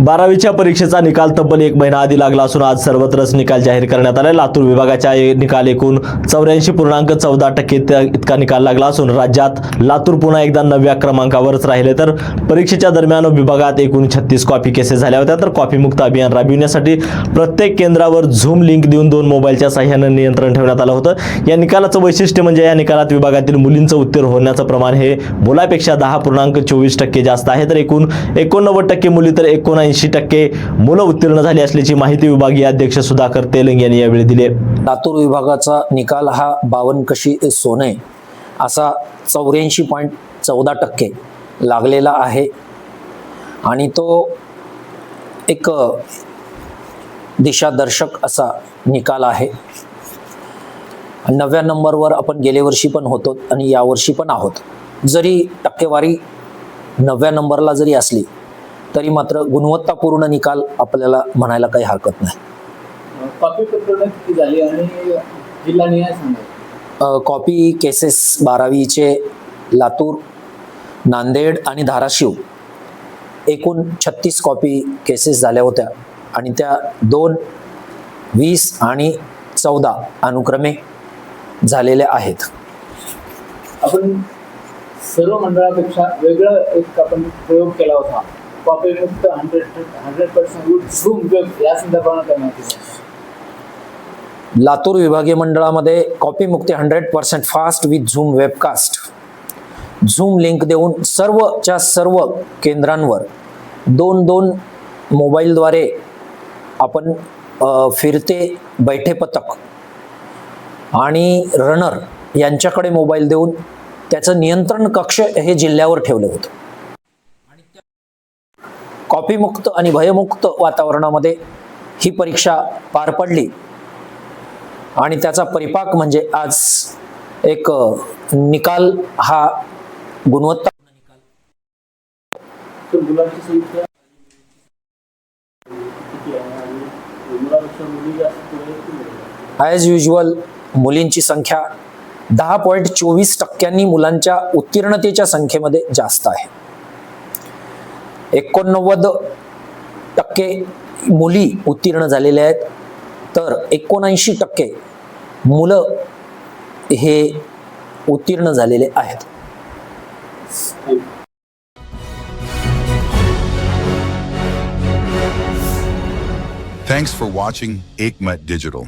12वीच्या परीक्षेचा निकाल तब्बल 1 महिना आधी लागला असून आज सर्वत्रच निकाल जाहीर करण्यात आला. लातूर विभागाच्या निकाल एकूण 84.14% इतका निकाल लागला असून राज्यात लातूर पुन्हा एकदा 9व्या क्रमांकावरच राहिले. तर परीक्षेच्या दरम्यान विभागात एकूण 36 कॉपी केसेस झाल्या होत्या. तर कॉपी मुक्त अभियान राबविण्यासाठी प्रत्येक केंद्रावर झूम लिंक देऊन 2 मोबाईलच्या सहाय्याने नियंत्रण ठेवण्यात आलं होतं. या निकालाचं वैशिष्ट्य म्हणजे या निकालात विभागातील मुलींचं उत्तीर्ण होण्याचं प्रमाण हे मुलापेक्षा 10.24% जास्त आहे. तर एकूण 89% मुली तर 79% मुलं उत्तीर्ण झाली असल्याची माहिती विभागीय अध्यक्ष सुधाकर तेलंग यांनी यावेळी दिली. लातूर विभागाचा निकाल हा 52 कशी सोने असा 84.14% लागलेला आहे आणि तो एक दिशादर्शक असा निकाल आहे. 9व्या नंबरवर आपण गेल्या वर्षी पण होतो आणि यावर्षी पण आहोत. जरी टक्केवारी 9व्या नंबरला जरी असली तरी मात्र गुणवत्तापूर्ण निकाल आपल्याला म्हणायला काही हरकत नाही. कॉपी प्रकरण किती झाली आणि जिल्हा निहाय सांगा. कॉपी केसेस 12वीचे लातूर, नांदेड आणि धाराशिव एकूण 36 कॉपी केसेस झाल्या होत्या आणि त्या 2, 20 आणि 14 अनुक्रमे झालेल्या आहेत. आपण सर्व मंडळापेक्षा वेगळं एक आपण प्रयोग केला होता. कॉपी मुक्त 100% विथ झूम वेब या संदर्भाने काय माहिती आहे? लातूर विभागीय मंडळामध्ये कॉपी मुक्ती 100% fast with zoom webcast zoom link देऊन सर्वच्या सर्व केंद्रांवर 2 मोबाईलद्वारे आपण फिरते बैठे पथक आणि रनर यांच्याकडे मोबाईल देऊन त्याचं नियंत्रण कक्ष हे जिल्ह्यावर ठेवलं होतं. कॉपीमुक्त आणि भयमुक्त वातावरणामध्ये ही परीक्षा पार पडली आणि त्याचा परिपाक म्हणजे आज एक निकाल हा गुणवत्ता मुलांची संख्या किती आहे आणि मुलांपेक्षा मुली जास्त आहे? ॲज युजल मुलींची संख्या 10.24% मुलांच्या उत्तीर्णतेच्या संख्येमध्ये जास्त आहे. 89% मुली उत्तीर्ण झालेल्या आहेत तर 79% मुलं हे उत्तीर्ण झालेले आहेत. Thanks for watching Ekmat Digital.